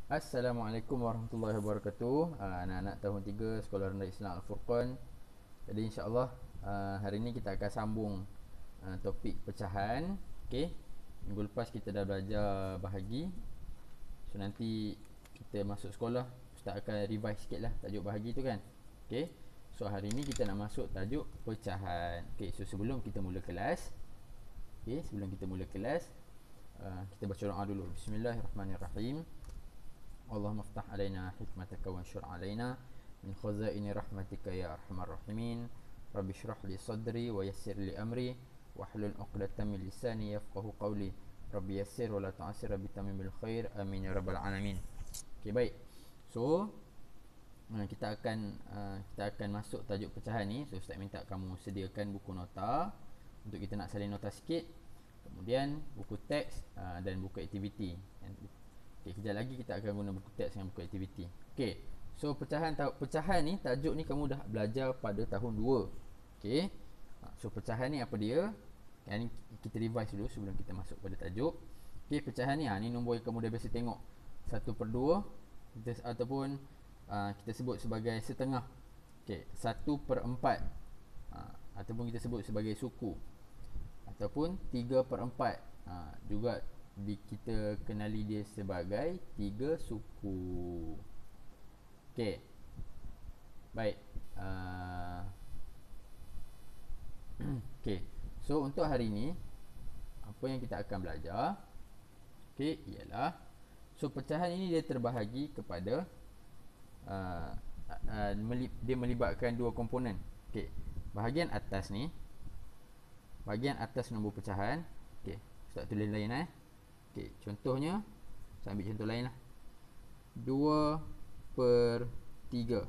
Assalamualaikum warahmatullahi wabarakatuh. Anak-anak tahun 3 Sekolah Rendah Islam Al-Furqan. Jadi insya-Allah hari ini kita akan sambung topik pecahan. Okey. Minggu lepas kita dah belajar bahagi. So nanti kita masuk sekolah, ustaz akan revise sikitlah tajuk bahagi tu kan. Okey. So hari ini kita nak masuk tajuk pecahan. Okey, so sebelum kita mula kelas, kita baca doa dulu. Bismillahirrahmanirrahim. Allahumma ftah alaina hikmataka wa anshur alaina min khazaini rahmatika ya arhamar rahimin. Rabbi shrah li sadri wa yassir li amri wahlul 'uqdatam min lisani yafqahu qawli. Rabbi yassir wa la tu'assir bi tamimil khair. Amin ya rabbal alamin. Okey, baik. So kita akan masuk tajuk pecahan ni. So ustaz minta kamu sediakan buku nota untuk kita nak salin nota sikit. Kemudian buku teks dan buku aktiviti. Okay, kejap lagi kita akan guna buku teks dengan buku aktiviti. Okay, so pecahan ni, tajuk ni kamu dah belajar pada tahun 2. Okay, so pecahan ni apa dia? Yang ni kita revise dulu sebelum kita masuk pada tajuk. Okay, pecahan ni ni nombor yang kamu dah biasa tengok 1/2 ataupun kita sebut sebagai setengah. Okay, 1/4 ataupun kita sebut sebagai suku, ataupun 3/4 juga kita kenali dia sebagai 3 suku. Okey, baik. Okey, so untuk hari ini apa yang kita akan belajar, okey, ialah so pecahan ini dia terbahagi kepada dia melibatkan dua komponen. Okey, bahagian atas ni, bahagian atas nombor pecahan. Okey, ustaz tulis lain Okey, contohnya saya ambil contoh lain lah. 2/3.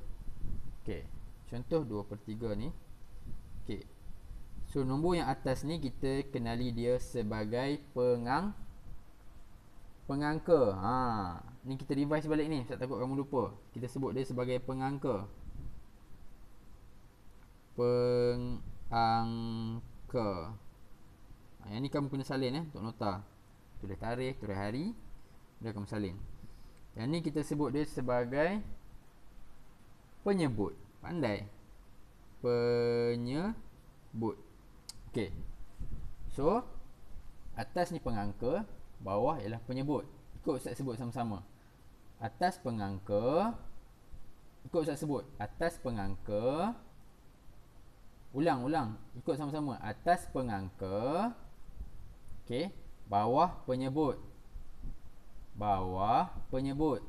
Okey, contoh 2/3 ni. Okey, so nombor yang atas ni kita kenali dia sebagai pengangka. Ni kita revise balik ni, saya takut kamu lupa. Kita sebut dia sebagai pengangka. Yang ni kamu kena salin untuk nota. Tulis tarikh, tulis hari, dah kamu salin. Yang ni kita sebut dia sebagai penyebut. Pandai. Penyebut. Okey. So atas ni pengangka, bawah ialah penyebut. Ikut ustaz sebut sama-sama. Atas pengangka, ikut ustaz sebut. Atas pengangka. Ulang. Ikut sama-sama. Atas pengangka. Okey. Bawah penyebut. Bawah penyebut.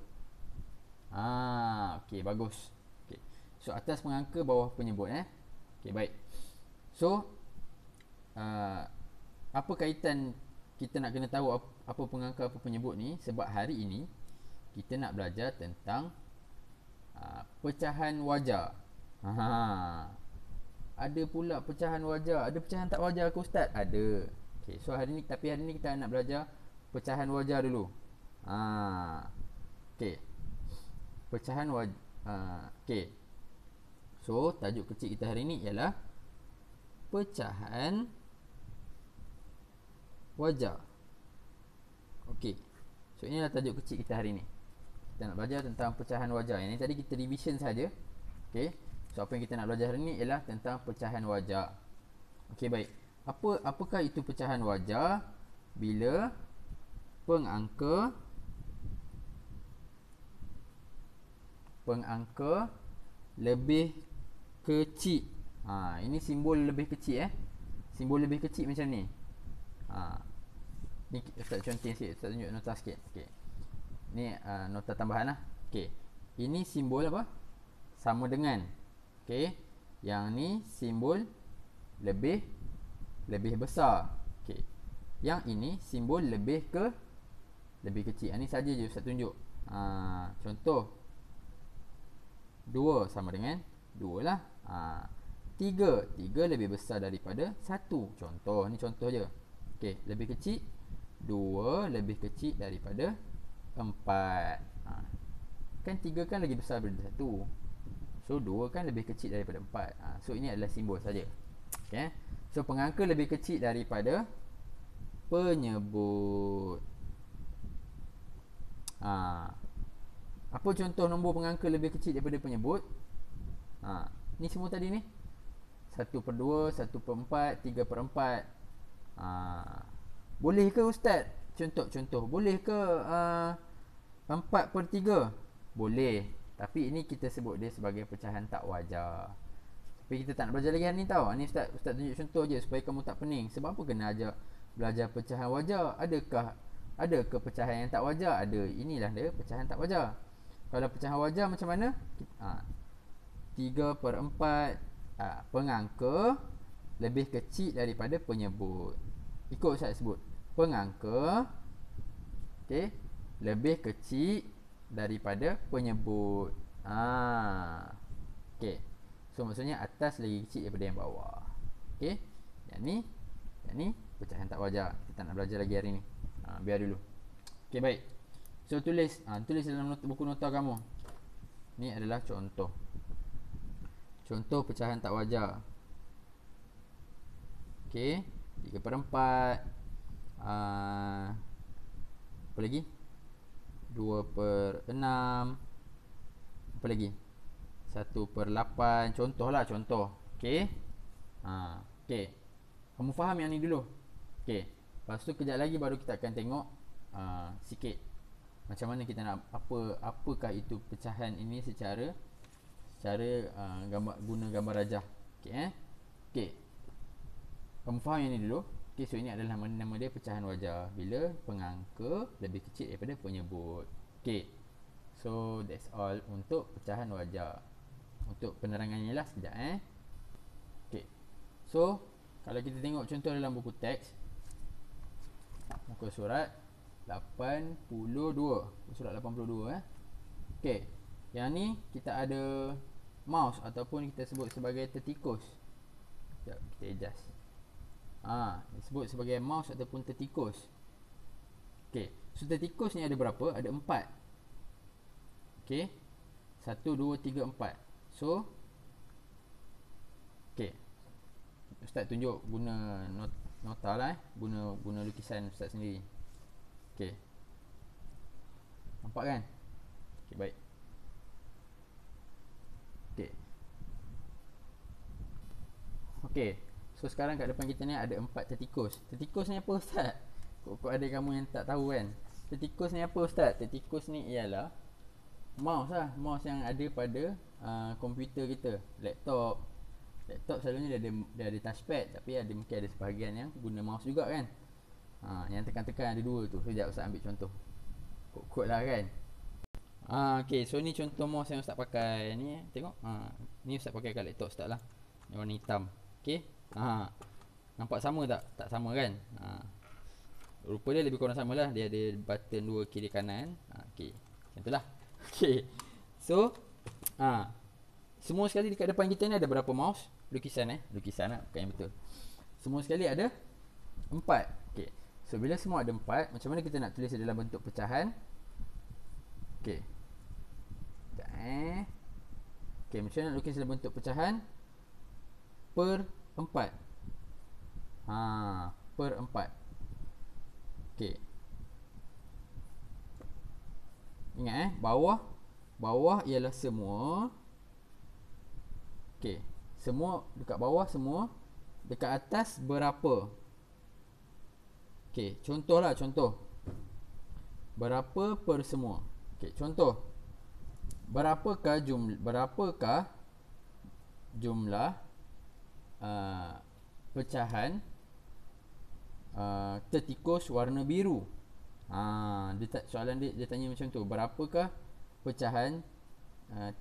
Okey, bagus. Okey. So atas pengangka, bawah penyebut Okey, baik. So apa kaitan kita nak kena tahu apa pengangka, apa penyebut ni? Sebab hari ini kita nak belajar tentang pecahan wajar. Ada pula pecahan wajar. Ada pecahan tak wajar ke ustaz? Ada. Okay, so hari ni kita nak belajar pecahan wajar dulu. Okay, pecahan wajar. Okay, so tajuk kecil kita hari ni ialah pecahan wajar. Okay, so inilah tajuk kecil kita hari ni. Kita nak belajar tentang pecahan wajar. Yang ni tadi kita revision saja. Okay, so apa yang kita nak belajar hari ni ialah tentang pecahan wajar. Okay, baik. Apakah itu pecahan wajar? Bila pengangka lebih kecil. Ini simbol lebih kecil Simbol lebih kecil macam ni. Ni ustaz contoh sikit, ustaz tunjuk nota sikit. Okey. Ni nota tambahan lah. Okey. Ini simbol apa? Sama dengan. Okey. Yang ni simbol lebih besar. Okey. Yang ini simbol lebih kecil. Ini saja je ustaz tunjuk. Contoh 2 sama dengan 2 lah. 3 lebih besar daripada 1. Contoh, ni contoh je. Okey, lebih kecil 2 lebih kecil daripada 4. Kan 3 kan lagi besar daripada 1. So 2 kan lebih kecil daripada 4. So ini adalah simbol saja. Okey. So pengangka lebih kecil daripada penyebut. Apa contoh nombor pengangka lebih kecil daripada penyebut? Ni semua tadi ni 1/2, 1/4, 3/4. Boleh ke Ustaz? Contoh. Boleh ke 4/3? Boleh. Tapi ini kita sebut dia sebagai pecahan tak wajar. Tapi kita tak nak belajar lagi hari ni tau. Ni Ustaz tunjuk contoh je supaya kamu tak pening. Sebab apa kena belajar pecahan wajar? Ada ke pecahan yang tak wajar? Ada. Inilah dia pecahan tak wajar. Kalau pecahan wajar macam mana? 3/4 pengangka lebih kecil daripada penyebut. Ikut Ustaz sebut. Pengangka lebih kecil daripada penyebut. So maksudnya atas lagi kecil daripada yang bawah. Yang ni pecahan tak wajar. Kita nak belajar lagi hari ni. Biar dulu. Baik. So tulis dalam buku nota kamu. Ni adalah contoh pecahan tak wajar. 3/4. Apa lagi? 2/6. Apa lagi? 1/8. Contoh. Kamu faham yang ni dulu. Lepas tu kejap lagi baru kita akan tengok sikit macam mana kita nak apakah itu pecahan ini secara guna gambar rajah. Kamu faham yang ni dulu. So ini adalah nama dia pecahan wajar bila pengangka lebih kecil daripada penyebut. So that's all untuk pecahan wajar. Untuk penerangannya lah sekejap. So kalau kita tengok contoh dalam buku teks, muka surat 82. Surat 82. Yang ni kita ada mouse ataupun kita sebut sebagai tertikus. Sekejap, kita adjust. Disebut sebagai mouse ataupun tertikus. So tertikus ni ada berapa? Ada 4. 1, 2, 3, 4. So Ustaz tunjuk guna nota lah. Guna lukisan Ustaz sendiri. Nampak kan? Baik. So sekarang kat depan kita ni ada 4 tertikus. Tertikus ni apa Ustaz? Kok ada kamu yang tak tahu kan? Tertikus ni apa Ustaz? Tertikus ni ialah mouse lah. Mouse yang ada pada komputer kita. Laptop selalunya dia ada touchpad. Tapi mungkin ada sebahagian yang guna mouse juga kan. Yang tekan-tekan ada 2 tu. Sekejap Ustaz ambil contoh. Kod lah kan. So ni contoh mouse yang Ustaz pakai. Ni tengok. Ni Ustaz pakai kat laptop Ustaz lah. Yang warna hitam. Nampak sama tak? Tak sama kan? Rupa dia lebih kurang sama lah. Dia ada button 2 kiri kanan. Macam tu lah. So semua sekali dekat depan kita ni ada berapa mouse? Lukisan lah, bukan yang betul. Semua sekali ada 4. So bila semua ada 4, macam mana kita nak tulis dalam bentuk pecahan? Macam mana nak lukis dalam bentuk pecahan? Per 4. Per 4. Ingat bawah ialah semua. Semua dekat bawah semua. Dekat atas berapa? Contoh. Berapa per semua? Contoh. Berapakah jumlah pecahan tertikus warna biru? Soalan dia tanya macam tu. Berapakah pecahan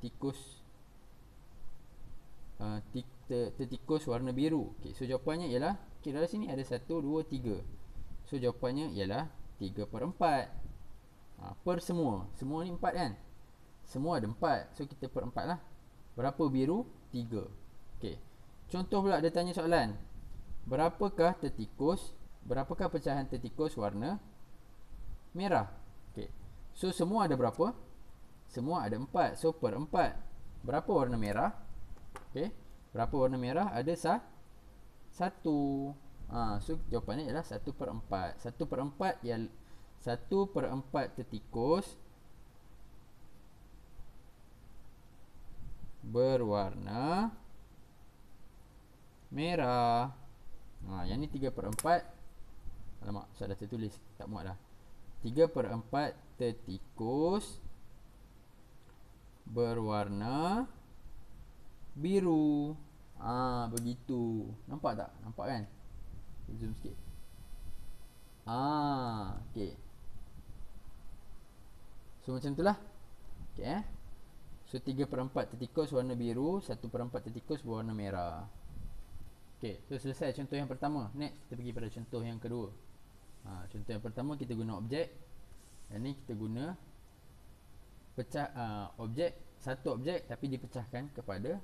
tertikus warna biru? So jawapannya ialah dalam sini ada 1, 2, 3. So jawapannya ialah 3/4. Per semua. Semua ni 4 kan? Semua ada 4. So kita per 4 lah. Berapa biru? 3. Contoh pula dia tanya soalan. Berapakah pecahan tertikus warna merah? So semua ada berapa? Semua ada 4. So per 4. Berapa warna merah? Berapa warna merah? Ada 1. So jawapannya ialah 1/4. 1/4 ialah 1/4 tertikus berwarna merah. Yang ni 3/4. Alamak, saya dah tertulis, tak muat dah. 3/4 tertikus berwarna biru. Begitu. Nampak tak? Nampak kan? Zoom sikit. Okay. So macam tu lah. Okay, So 3/4 tertikus warna biru, 1/4 tertikus berwarna merah. Okay, so selesai contoh yang pertama. Next kita pergi pada contoh yang kedua. Contoh yang pertama kita guna objek. Yang ni kita guna pecah objek, satu objek tapi dipecahkan kepada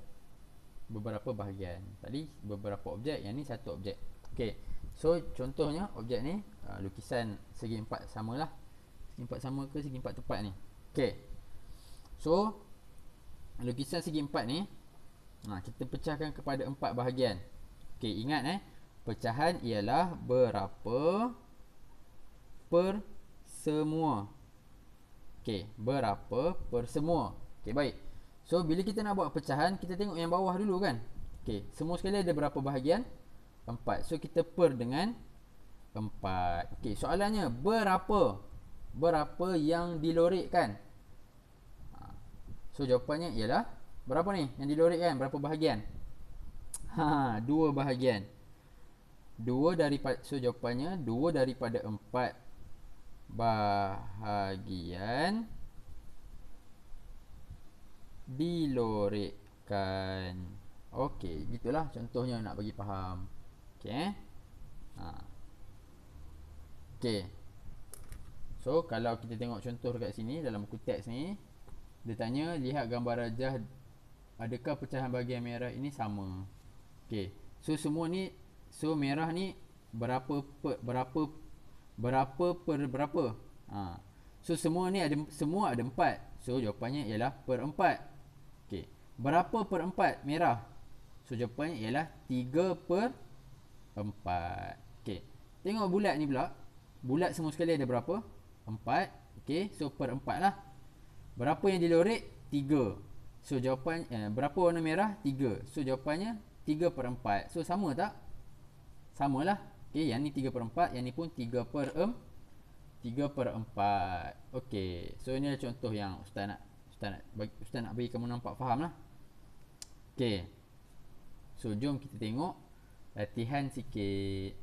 beberapa bahagian. Tadi beberapa objek, yang ni satu objek. Okay, so contohnya objek ni lukisan segi empat samalah. Segi empat sama ke segi empat tepat ni? Okay, so lukisan segi empat ni kita pecahkan kepada 4 bahagian. Okay, ingat pecahan ialah berapa per semua. Okay, berapa per semua. Okay, baik. So bila kita nak buat pecahan, kita tengok yang bawah dulu kan. Okay, semua sekali ada berapa bahagian? 4. So kita per dengan 4. Okay, soalannya berapa? Berapa yang dilorekkan? So jawapannya ialah berapa ni yang dilorekkan? Berapa bahagian? 2 bahagian. 2 daripada, so jawapannya 2 daripada 4 bahagian dilorekkan. Okey, gitulah contohnya nak bagi faham. Okey. Okey. So kalau kita tengok contoh dekat sini dalam buku teks ni, dia tanya lihat gambar rajah, adakah pecahan bahagian merah ini sama? Okey. So semua ni, so merah ni berapa per berapa? So semua ni ada, semua ada 4. So jawapannya ialah per 4. Okey. Berapa per 4 merah? So jawapannya ialah 3/4. Okey. Tengok bulat ni pula. Bulat semua sekali ada berapa? 4. Okey. So per 4 lah. Berapa yang dilorek? 3. So jawapan berapa warna merah? 3. So jawapannya 3/4. So sama tak? Samalah. Okey, yang ni 3/4, yang ni pun 3/4. Okey. So ini adalah contoh yang Ustaz nak bagi kamu nampak faham lah. Okey. So jom kita tengok latihan sikit.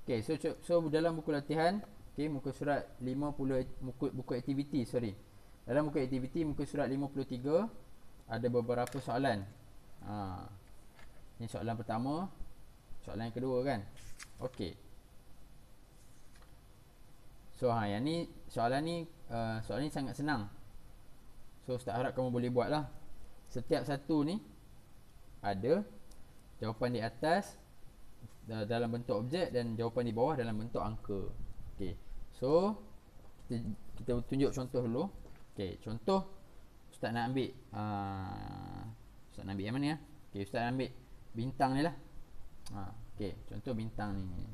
Okey, so dalam buku latihan, okey, muka surat 50, buku aktiviti, sorry. Dalam buku aktiviti muka surat 53 ada beberapa soalan. Ini soalan pertama, soalan yang kedua kan. Okey. So yang ni soalan ni sangat senang. So Ustaz harap kamu boleh buat lah. Setiap satu ni ada jawapan di atas dalam bentuk objek dan jawapan di bawah dalam bentuk angka. Okey. So kita tunjuk contoh dulu. Okey, contoh Ustaz nak ambil Ustaz nak ambil yang mana ya? Okey, Ustaz nak ambil bintang ni lah. Okey, contoh bintang ni.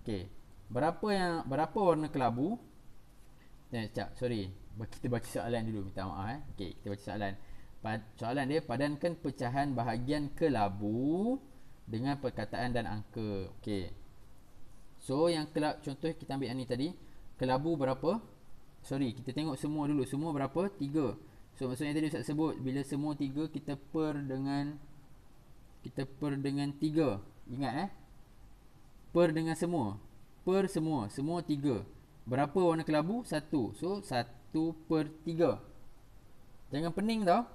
Okey. Berapa warna kelabu? Sorry. Kita baca soalan dulu, minta maaf Okey, kita baca soalan. Soalan dia, padankan pecahan bahagian kelabu dengan perkataan dan angka. Okey. So yang contoh kita ambil yang ni tadi, kelabu berapa? Sorry, kita tengok semua dulu. Semua berapa? 3. So maksudnya tadi Ustaz sebut, bila semua 3 kita per dengan 3. Ingat per dengan semua. Per semua 3. Berapa warna kelabu? 1. So 1/3. Jangan pening tau.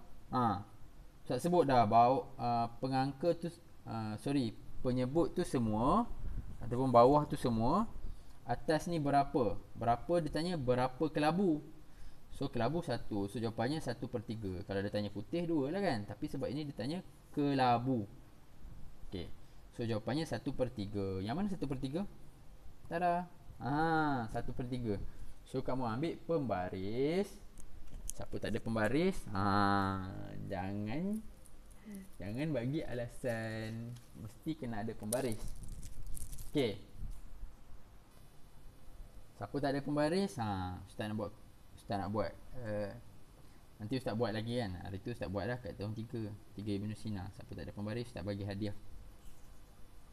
Ustaz sebut dah bahawa pengangka tu penyebut tu semua ataupun bawah tu semua. Atas ni berapa? Berapa dia tanya berapa kelabu. So kelabu 1. So jawapannya 1/3. Kalau dia tanya putih 2 lah kan. Tapi sebab ini dia tanya kelabu. Okey. So jawapannya 1/3. Yang mana 1/3? Tada. 1/3. So kamu ambil pembaris. Siapa tak ada pembaris? Jangan bagi alasan. Mesti kena ada pembaris. Okey. Siapa tak ada pembaris? Ustaz nak buat Nanti Ustaz buat lagi kan. Hari tu Ustaz buat dah kat tahun 3 Ibnu Sina. Siapa tak ada pembaris Ustaz bagi hadiah.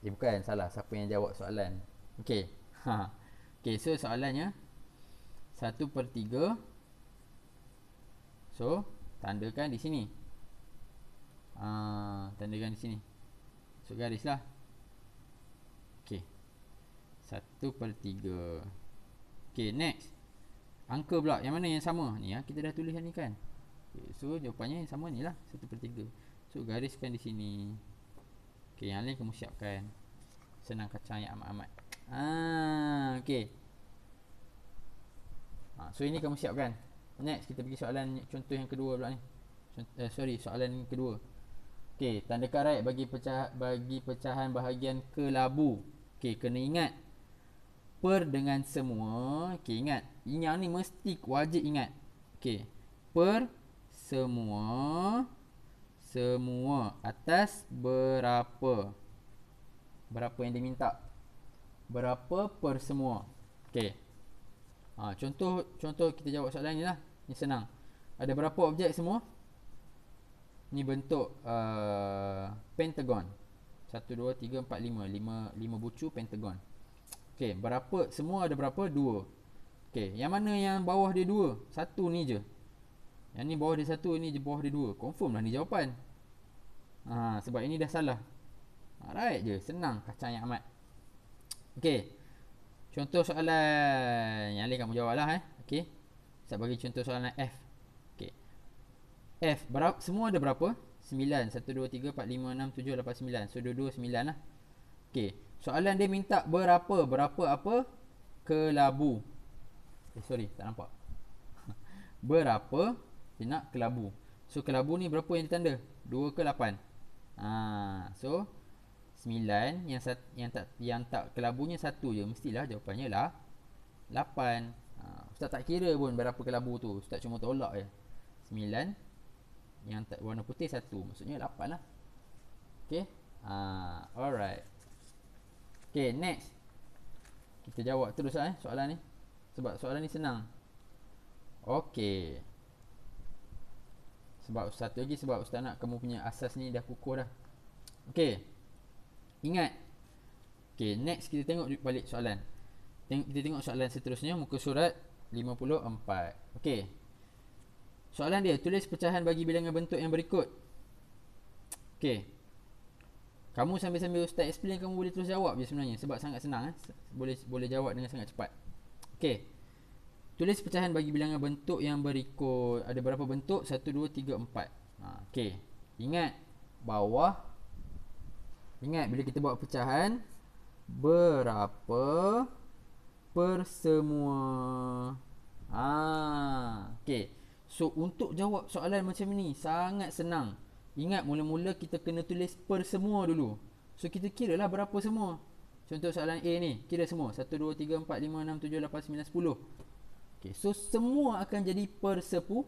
Bukan, salah. Siapa yang jawab soalan. Okey. Okey, so soalannya 1/3. So, tandakan di sini. Tandakan di sini. So, garis lah. Okey. 1/3. Okey, next. Angka pula. Yang mana yang sama? Ni kita dah tulis ni kan. Okay, so, jawapannya yang sama ni lah. 1/3. So, gariskan di sini. Okey, yang lain kamu siapkan. Senang kacang yang amat-amat. Okey. So, ini kamu siapkan. Next, kita pergi soalan contoh yang kedua pula ni. Soalan kedua. Okey, tandakan right bagi pecahan bahagian kelabu. Okey, kena ingat per dengan semua. Okey, ingat. Yang ni mesti wajib ingat. Okey. Per semua atas berapa? Berapa yang diminta? Berapa per semua? Okey. Contoh kita jawab soalan ni lah. Ni senang. Ada berapa objek semua? Ni bentuk pentagon. 1, 2, 3, 4, 5 bucu pentagon. Okey, berapa? Semua ada berapa? 2. Okey, yang mana yang bawah dia 2? Satu ni je. Yang ni bawah dia 1, ni je bawah dia 2. Confirm lah ni jawapan. Sebab ini dah salah. Right je, senang kacang yang amat. Okey. Contoh soalan yang lain kamu jawab lah. Okey. Saya bagi contoh soalan F. Okey. F berapa? Semua ada berapa? 9. 1, 2, 3, 4, 5, 6, 7, 8, 9. So, 2, 9 lah. Okey. Soalan dia minta berapa? Berapa apa? Kelabu. Sorry, tak nampak. Berapa? Dia nak kelabu. So, kelabu ni berapa yang ditanda? 2 ke 8? So, 9. Yang tak kelabunya 1 je. Mestilah jawapannya lah 8. Ustaz tak kira pun berapa kelabu tu. Ustaz cuma tolak je. 9. Yang tak warna putih 1. Maksudnya 8 lah. Okay. Alright. Okay, next. Kita jawab terus lah soalan ni. Sebab soalan ni senang. Okay. Sebab satu lagi, sebab Ustaz nak kamu punya asas ni dah kukuh dah. Okay. Ingat. Okay, next kita tengok balik soalan. Kita tengok soalan seterusnya, muka surat 54. Okay. Soalan dia, tulis pecahan bagi bilangan bentuk yang berikut. Okay. Kamu sambil-sambil Ustaz explain, kamu boleh terus jawab je sebenarnya. Sebab sangat senang. Boleh jawab dengan sangat cepat. Okay. Tulis pecahan bagi bilangan bentuk yang berikut. Ada berapa bentuk? 1, 2, 3, 4. Okay. Ingat bawah. Ingat bila kita buat pecahan, berapa per semua. Okay. So, untuk jawab soalan macam ni sangat senang. Ingat, mula-mula kita kena tulis per semua dulu. So, kita kira lah berapa semua. Contoh soalan A ni, kira semua. 1, 2, 3, 4, 5, 6, 7, 8, 9, 10. Okay. So, semua akan jadi per 10.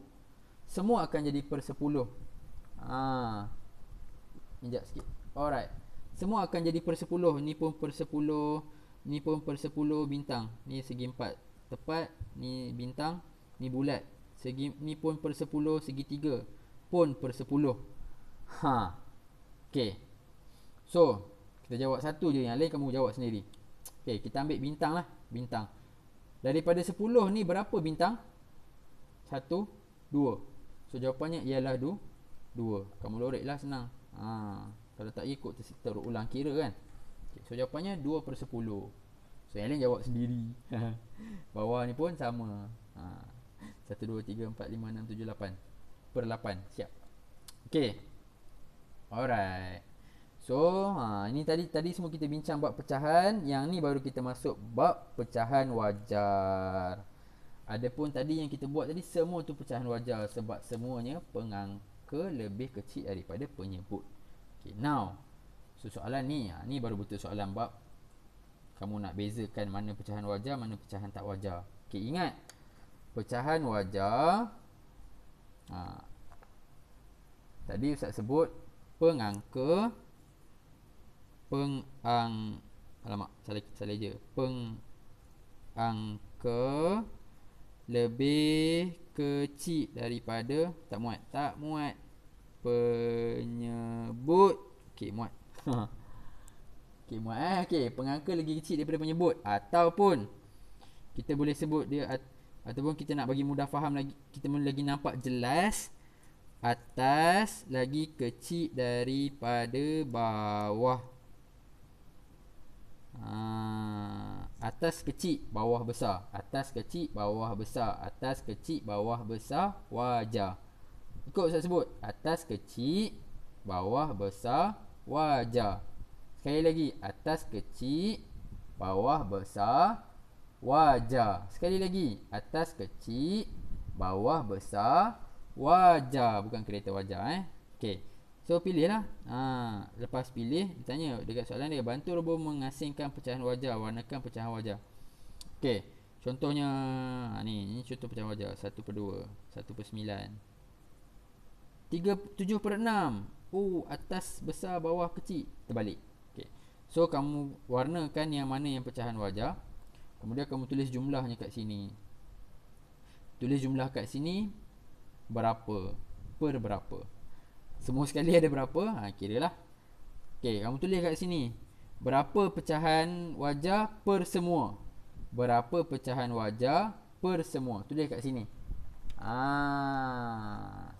Semua akan jadi per 10. Sekejap sikit. Alright. Semua akan jadi per 10. Ni pun per 10. Ni pun per 10 bintang. Ni segi 4 tepat. Ni bintang. Ni bulat. Ni pun per 10. Segi 3 pun per 10. Okay. So, kita jawab satu je. Yang lain kamu jawab sendiri. Okay, kita ambil bintang lah. Bintang. Daripada 10 ni berapa bintang? 1, 2. So, jawapannya ialah 2. Kamu lorek lah, senang. Kalau tak ikut terulang kira kan. Okay, so jawapannya 2 per 10. So yang lain jawab sendiri. Bawah ni pun sama. 1, 2, 3, 4, 5, 6, 7, 8 per 8. Siap. Okay. Alright. So ini tadi semua kita bincang bab pecahan. Yang ni baru kita masuk bab pecahan wajar. Adapun tadi yang kita buat tadi, semua tu pecahan wajar. Sebab semuanya pengangka lebih kecil daripada penyebut. Okay, now, so soalan ni baru betul soalan bab kamu nak bezakan mana pecahan wajar, mana pecahan tak wajar. Okay, ingat, pecahan wajar, tadi Ustaz sebut pengangka pengangka lebih kecil daripada, tak muat penyebut. Okey, muat. Okey, muat okey, pengangka lagi kecil daripada penyebut, ataupun kita boleh sebut dia ataupun kita nak bagi mudah faham lagi, kita boleh lagi nampak jelas, atas lagi kecil daripada bawah. Atas kecil, bawah besar. Atas kecil, bawah besar. Atas kecil, bawah besar, wajah. Ikut saya sebut. Atas kecil, bawah besar, wajah. Sekali lagi. Atas kecil, bawah besar, wajah. Sekali lagi. Atas kecil, bawah besar, wajah. Bukan kereta wajah Okey. So pilih lah. Lepas pilih, ditanya dekat soalan dia, bantu robot mengasingkan pecahan wajah, warnakan pecahan wajah. Okey. Contohnya ni contoh pecahan wajah. 1/2, 1/9, 7/6. Atas besar, bawah kecil, terbalik. Okey. So kamu warnakan yang mana yang pecahan wajah. Kemudian kamu tulis jumlahnya kat sini. Tulis jumlah kat sini berapa per berapa. Semua sekali ada berapa? Kira lah. Okey, kamu tulis kat sini. Berapa pecahan wajah per semua? Berapa pecahan wajah per semua? Tulis kat sini.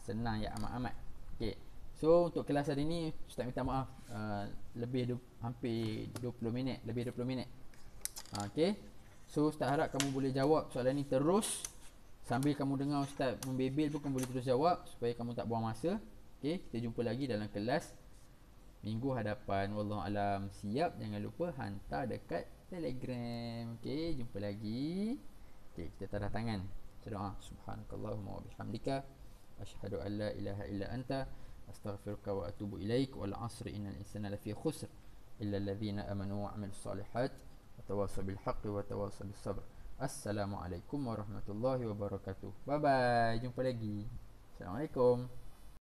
Senang ya amat-amat. Okey. So untuk kelas hari ni Ustaz minta maaf, hampir 20 minit, lebih 20 minit. Okey. So Ustaz harap kamu boleh jawab soalan ni terus. Sambil kamu dengar Ustaz membebel pun kamu boleh terus jawab supaya kamu tak buang masa. Okey, kita jumpa lagi dalam kelas minggu hadapan. Wallahualam. Siap, jangan lupa hantar dekat Telegram. Okey, jumpa lagi. Okey, kita tanda tangan. Kita doa. Subhanakallahumma wa bihamdika asyhadu an la ilaha illa anta astaghfiruka wa atubu ilaik. Wal 'asri innal insana lafi khusr illa alladhina amanu wa 'amilus solihat wa tawassaw bil haqqi wa tawassaw bis sabr. Assalamualaikum warahmatullahi wabarakatuh. Bye bye. Jumpa lagi. Assalamualaikum.